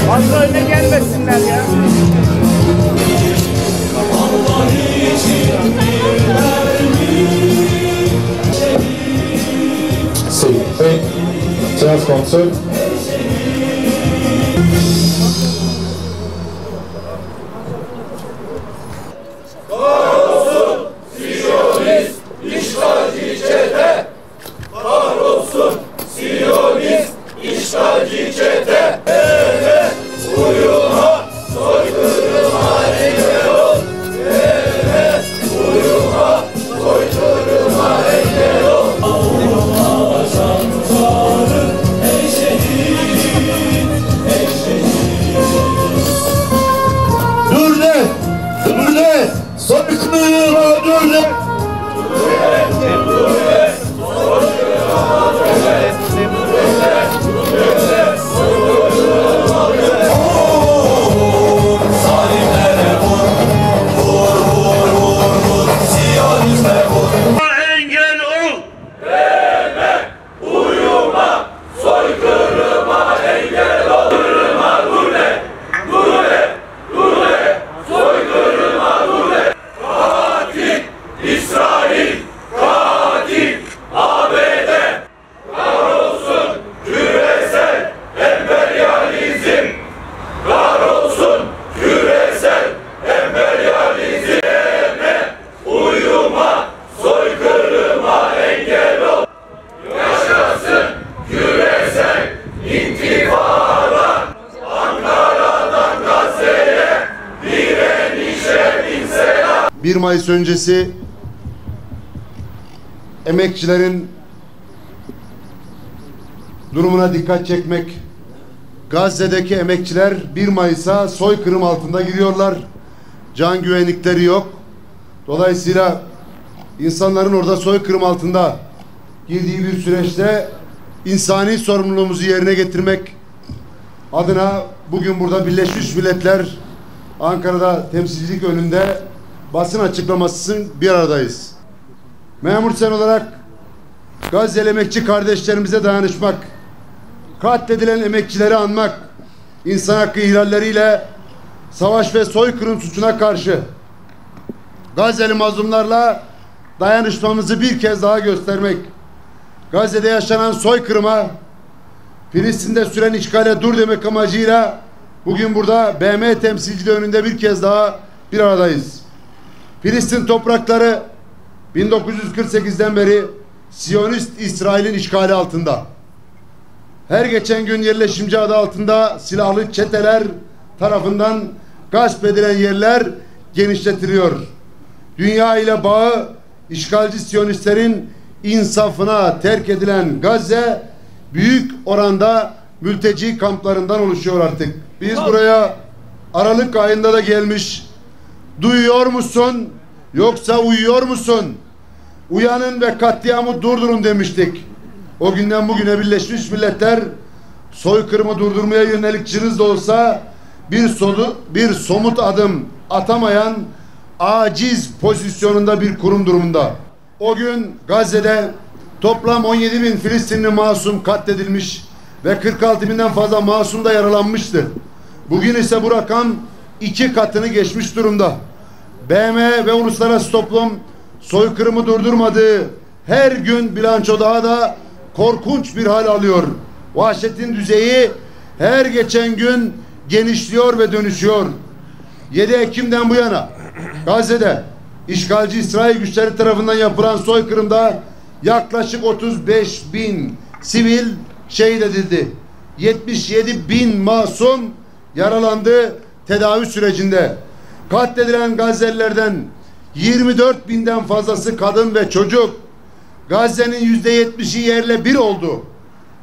Fazla öne gelmesinler ya. Sì, c'è sponsor. Kahrolsun Siyonist işgalci çete. Kahrolsun Siyonist işgalci çete. Evet, uyuma, soykırıma engel ol. Evet, uyuma, soykırıma engel ol. Ulaşan çağrı, ey şehit, ey şehit. Dur de! Dur de! Soykırıma dur de! Zalimlere vur, vur, vur, vur, vur, Siyonizme vur. Engel ol. Deme, uyuma, soykırıma engel ol. Soykırıma dur de, dur de, dur de, soykırıma dur de. Katil İsrail, katil ABD. Kahrolsun küresel emperyalizm. Kahrolsun küresel emperyalizm. Deme, uyuma, soykırıma engel ol. Yaşasın küresel intifada. Ankara'dan Gazze'ye direnişe bin selam. 1 Mayıs öncesi emekçilerin durumuna dikkat çekmek. Gazze'deki emekçiler 1 Mayıs'a soykırım altında gidiyorlar. Can güvenlikleri yok. Dolayısıyla insanların orada soykırım altında girdiği bir süreçte insani sorumluluğumuzu yerine getirmek adına bugün burada Birleşmiş Milletler Ankara'da temsilcilik önünde basın açıklaması için bir aradayız. Memur Sen olarak Gazze'li emekçi kardeşlerimize dayanışmak, katledilen emekçileri anmak, insan hakkı ihlalleriyle savaş ve soykırım suçuna karşı Gazze'li mazlumlarla dayanışmamızı bir kez daha göstermek, Gazze'de yaşanan soykırıma, Filistin'de süren işgale dur demek amacıyla bugün burada BM temsilciliği önünde bir kez daha bir aradayız. Filistin toprakları 1948'den beri Siyonist İsrail'in işgali altında. Her geçen gün yerleşimci adı altında silahlı çeteler tarafından gasp edilen yerler genişletiliyor. Dünya ile bağı işgalci Siyonistlerin insafına terk edilen Gazze büyük oranda mülteci kamplarından oluşuyor artık. Biz buraya Aralık ayında da gelmiş, duyuyor musun yoksa uyuyor musun? Uyanın ve katliamı durdurun demiştik. O günden bugüne Birleşmiş Milletler soykırımı durdurmaya yönelik cılız da olsa bir somut adım atamayan aciz pozisyonunda bir kurum durumunda. O gün Gazze'de toplam 17 bin Filistinli masum katledilmiş ve 46 binden fazla masum da yaralanmıştı. Bugün ise bu rakam 2 katını geçmiş durumda. BM ve uluslararası toplum soykırımı durdurmadığı her gün bilanço daha da korkunç bir hal alıyor. Vahşetin düzeyi her geçen gün genişliyor ve dönüşüyor. 7 Ekim'den bu yana Gazze'de işgalci İsrail güçleri tarafından yapılan soykırımda yaklaşık 35 bin sivil şehit edildi. 77 bin masum yaralandı tedavi sürecinde. Katledilen Gazze'lilerden 24 binden fazlası kadın ve çocuk. Gazze'nin %70'i yerle bir oldu.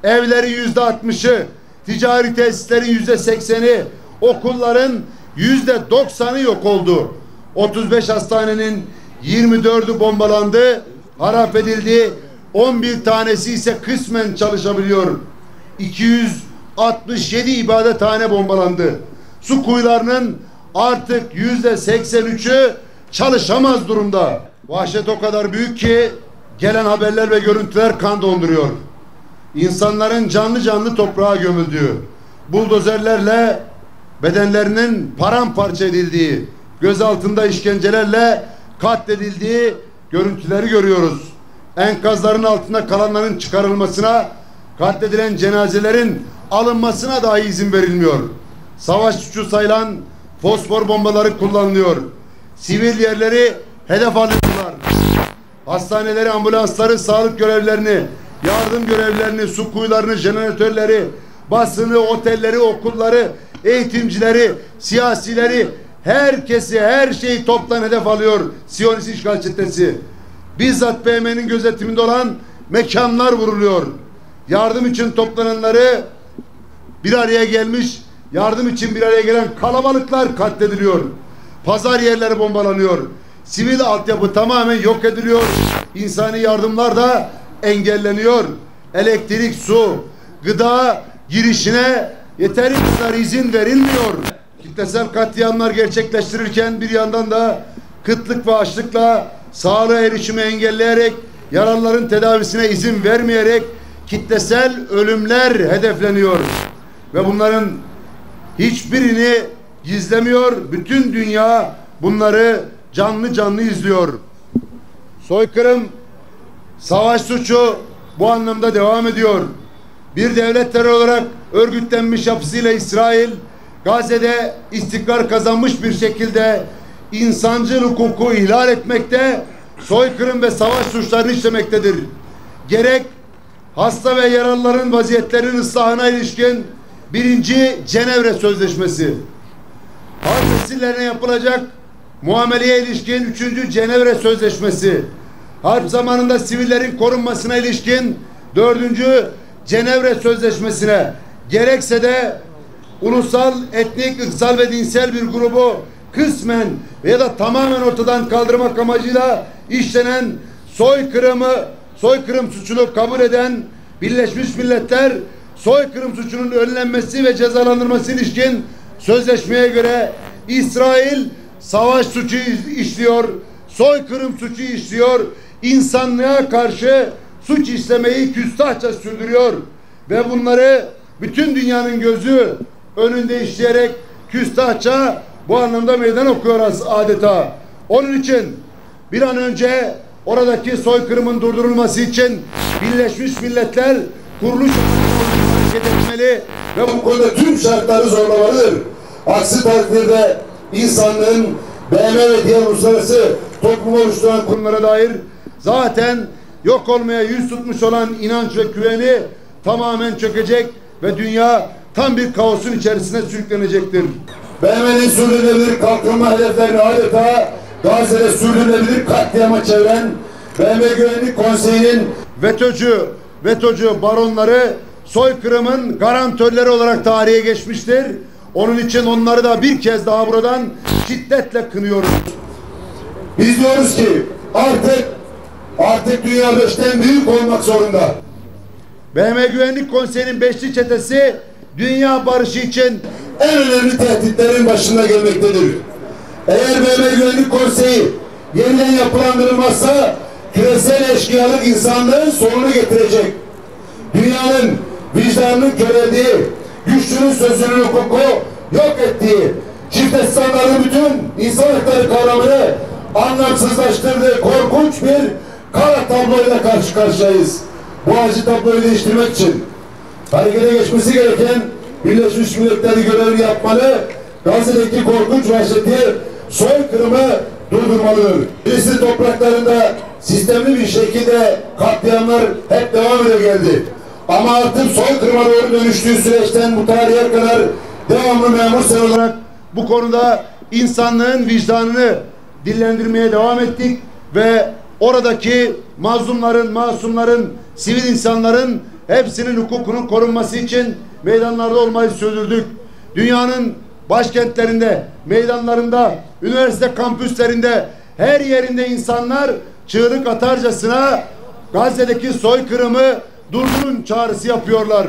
Evlerin %60'ı, ticari tesislerin %80'i, okulların %90'ı yok oldu. 35 hastanenin 24'ü bombalandı, harap edildi. 11 tanesi ise kısmen çalışabiliyor. 267 ibadethane bombalandı. Su kuyularının artık %83'ü çalışamaz durumda. Vahşet o kadar büyük ki gelen haberler ve görüntüler kan donduruyor. İnsanların canlı canlı toprağa gömüldüğü, buldozerlerle bedenlerinin paramparça edildiği, gözaltında işkencelerle katledildiği görüntüleri görüyoruz. Enkazların altında kalanların çıkarılmasına, katledilen cenazelerin alınmasına dahi izin verilmiyor. Savaş suçu sayılan fosfor bombaları kullanılıyor. Sivil yerleri hedef alıyorlar. Hastaneleri, ambulansları, sağlık görevlerini, yardım görevlerini, su kuyularını, jeneratörleri, basını, otelleri, okulları, eğitimcileri, siyasileri, herkesi, her şeyi toptan hedef alıyor Siyonist işgal çetesi. Bizzat BM'nin gözetiminde olan mekanlar vuruluyor. Yardım için toplananları bir araya gelmiş, yardım için bir araya gelen kalabalıklar katlediliyor. Pazar yerleri bombalanıyor. Sivil altyapı tamamen yok ediliyor. İnsani yardımlar da engelleniyor. Elektrik, su, gıda girişine yeteri kadar izin verilmiyor. Kitlesel katliamlar gerçekleştirirken bir yandan da kıtlık ve açlıkla sağlığa erişimi engelleyerek, yaralıların tedavisine izin vermeyerek kitlesel ölümler hedefleniyor. Ve bunların hiçbirini gizlemiyor. Bütün dünya bunları canlı canlı izliyor. Soykırım, savaş suçu bu anlamda devam ediyor. Bir devlet terör olarak örgütlenmiş yapısıyla İsrail, Gazze'de istikrar kazanmış bir şekilde insancıl hukuku ihlal etmekte, soykırım ve savaş suçlarını işlemektedir. Gerek hasta ve yaralıların vaziyetlerinin ıslahına ilişkin 1. Cenevre Sözleşmesi, harp esirlerine yapılacak muameleye ilişkin 3. Cenevre Sözleşmesi, harp zamanında sivillerin korunmasına ilişkin 4. Cenevre Sözleşmesi'ne, gerekse de ulusal, etnik, ırksal ve dinsel bir grubu kısmen ya da tamamen ortadan kaldırmak amacıyla işlenen soykırım suçunu kabul eden Birleşmiş Milletler, soykırım suçunun önlenmesi ve cezalandırılması ilişkin sözleşmeye göre İsrail savaş suçu işliyor, soykırım suçu işliyor, insanlığa karşı suç işlemeyi küstahça sürdürüyor ve bunları bütün dünyanın gözü önünde işleyerek küstahça bu anlamda meydan okuyor adeta. Onun için bir an önce oradaki soykırımın durdurulması için Birleşmiş Milletler kuruluş hareket etmeli ve bu konuda tüm şartları zorlamalıdır. Aksi takdirde insanlığın BM ve diğer uluslararası toplum oluşturan konulara dair zaten yok olmaya yüz tutmuş olan inanç ve güveni tamamen çökecek ve dünya tam bir kaosun içerisine sürüklenecektir. BM'nin sürdürülebilir kalkınma hedeflerini adeta Gazze'de sürdürülebilir katliama çeviren BM Güvenlik Konseyi'nin FETÖ'cü baronları soykırımın garantörleri olarak tarihe geçmiştir. Onun için onları da bir kez daha buradan şiddetle kınıyoruz. Biz diyoruz ki artık dünya 5'ten büyük olmak zorunda. BM Güvenlik Konseyi'nin 5'li çetesi dünya barışı için en önemli tehditlerin başında gelmektedir. Eğer BM Güvenlik Konseyi yeniden yapılandırılmazsa küresel eşkıyalık insanlığın sonunu getirecek. Dünyanın vicdanını köreldiği, güçlünün sözünün hukuku yok ettiği, çifte standartlı bütün insan hakları kavramını anlamsızlaştırdığı korkunç bir kara tabloyla karşı karşıyayız. Bu acı tabloyu değiştirmek için harekete geçmesi gereken Birleşmiş Milletler'in görevini yapmalı, Gazze'deki korkunç vahşeti, soykırımı durdurmalıdır. Filistin topraklarında sistemli bir şekilde katliamlar hep devam ede geldi. Ama artık soykırıma doğru dönüştüğü süreçten bu tarihe kadar devamlı memur sen olarak bu konuda insanlığın vicdanını dillendirmeye devam ettik ve oradaki mazlumların, masumların, sivil insanların hepsinin hukukunun korunması için meydanlarda olmayı sürdürdük. Dünyanın başkentlerinde, meydanlarında, üniversite kampüslerinde, her yerinde insanlar çığlık atarcasına Gazze'deki soykırımı durdurun çağrısı yapıyorlar.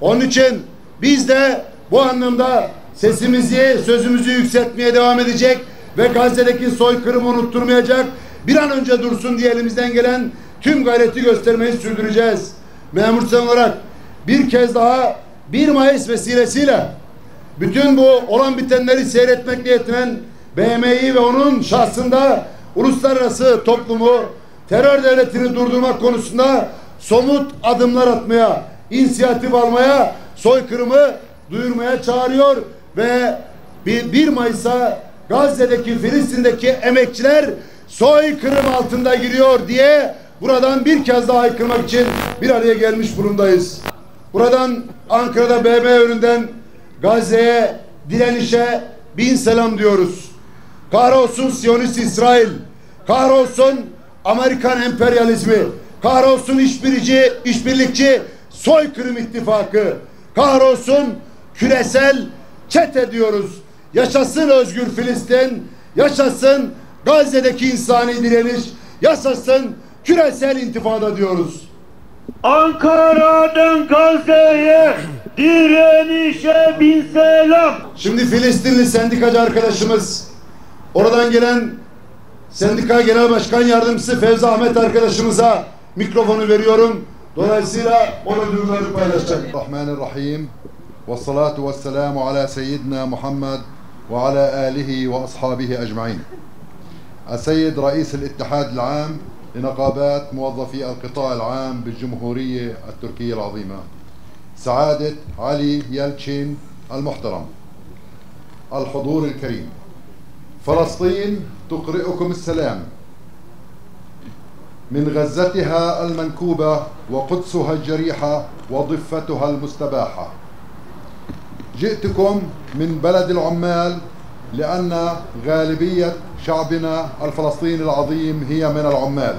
Onun için biz de bu anlamda sesimizi, sözümüzü yükseltmeye devam edecek ve Gazze'deki soykırımı unutturmayacak, bir an önce dursun diye elimizden gelen tüm gayreti göstermeyi sürdüreceğiz. Memur Sen olarak bir kez daha 1 Mayıs vesilesiyle bütün bu olan bitenleri seyretmekle yetinen BM'yi ve onun şahsında uluslararası toplumu terör devletini durdurmak konusunda somut adımlar atmaya, inisiyatif almaya, soykırımı duyurmaya çağırıyor ve 1 Mayıs'a Gazze'deki, Filistin'deki emekçiler soykırım altında giriyor diye buradan bir kez daha haykırmak için bir araya gelmiş bulundayız. Buradan Ankara'da BM önünden Gazze'ye, direnişe 1000 selam diyoruz. Kahrolsun Siyonist İsrail, kahrolsun Amerikan emperyalizmi, kahrolsun işbirlikçi soykırım ittifakı, kahrolsun küresel çete diyoruz. Yaşasın özgür Filistin, yaşasın Gazze'deki insani direniş, yaşasın küresel intifada diyoruz. Ankara'dan Gazze'ye direnişe 1000 selam. Şimdi Filistinli sendikacı arkadaşımız, oradan gelen Sendika Genel Başkan Yardımcısı Fevzi Ahmet arkadaşımıza mikrofonu veriyorum. Dolayısıyla ona duygularını paylaşacak. Rahmanirrahim. Ve salatu ve selamu ala seyyidina Muhammed ve ala alihi ve ashabihi ecmaîn. السيد رئيس الاتحاد العام لنقابات موظفي القطاع العام بالجمهورية التركية العظيمة سعادة علي يلتشين المحترم، الحضور الكريم، فلسطين تقرئكم السلام من غزتها المنكوبة وقدسها الجريحة وضفتها المستباحة. جئتكم من بلد العمال لأن غالبية شعبنا الفلسطيني العظيم هي من العمال.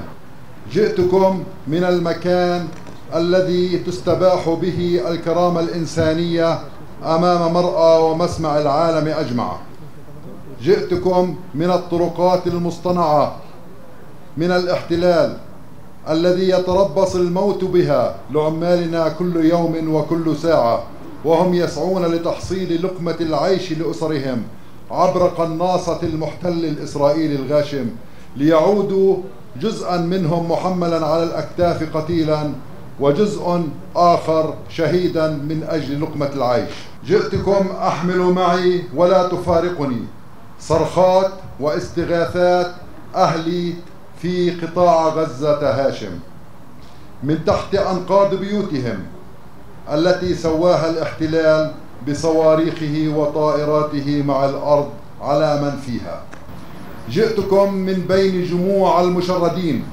جئتكم من المكان الذي تستباح به الكرامة الإنسانية أمام مرأى ومسمع العالم أجمع. جئتكم من الطرقات المصطنعة من الاحتلال الذي يتربص الموت بها لعمالنا كل يوم وكل ساعة وهم يسعون لتحصيل لقمة العيش لأسرهم عبر قناصة المحتل الإسرائيلي الغاشم، ليعودوا جزءا منهم محملا على الأكتاف قتيلا وجزء آخر شهيدا من أجل لقمة العيش. جئتكم أحمل معي ولا تفارقني صرخات واستغاثات أهلي في قطاع غزة هاشم من تحت أنقاض بيوتهم التي سواها الاحتلال بصواريخه وطائراته مع الأرض على من فيها. جئتكم من بين جموع المشردين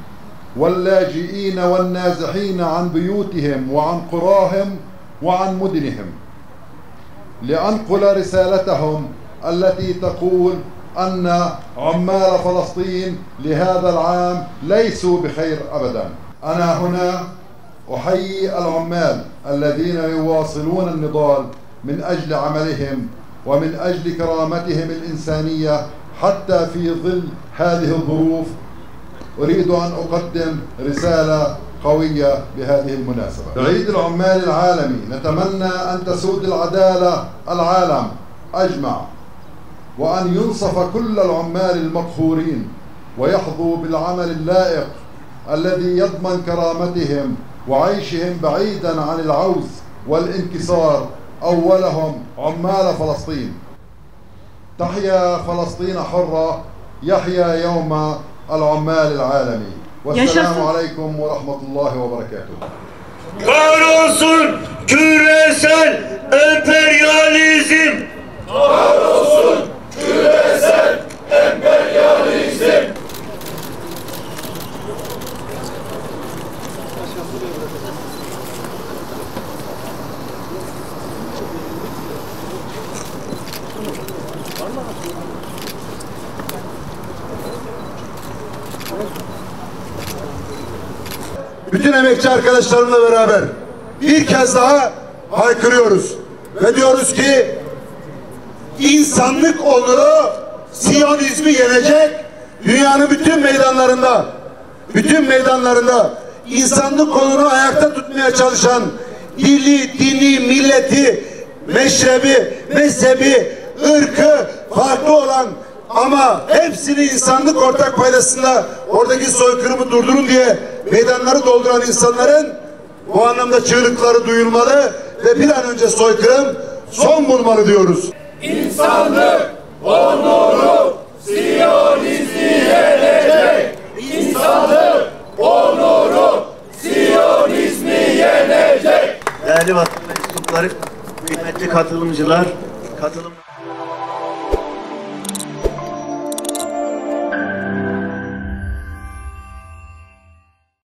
واللاجئين والنازحين عن بيوتهم وعن قراهم وعن مدنهم لأنقل رسالتهم التي تقول أن عمال فلسطين لهذا العام ليسوا بخير أبدا. أنا هنا أحيي العمال الذين يواصلون النضال من أجل عملهم ومن أجل كرامتهم الإنسانية حتى في ظل هذه الظروف. أريد أن أقدم رسالة قوية بهذه المناسبة. عيد العمال العالمي نتمنى أن تسود العدالة العالم أجمع وأن ينصف كل العمال المقهورين ويحظوا بالعمل اللائق الذي يضمن كرامتهم وعيشهم بعيدا عن العوز والانكسار. أولهم عمال فلسطين. تحيا فلسطين حرة، يحيا يوم العمال العالمي. والسلام عليكم ورحمة الله وبركاته. Kahrolsun küresel emperyalizm. Kahrolsun küresel emperyalizm. bütün emekçi arkadaşlarımla beraber bir kez daha haykırıyoruz. Ve diyoruz ki insanlık onuru Siyonizmi yenecek, dünyanın bütün meydanlarında insanlık onurunu ayakta tutmaya çalışan dili, dini, milleti, meşrebi, mezhebi, ırkı farklı olan ama hepsini insanlık ortak paydasında oradaki soykırımı durdurun diye meydanları dolduran insanların bu anlamda çığlıkları duyulmalı ve bir an önce soykırım son bulmalı diyoruz. İnsanlık onuru Siyonizmi yenecek. İnsanlık onuru Siyonizmi yenecek. Değerli vatan mensupları, kıymetli katılımcılar,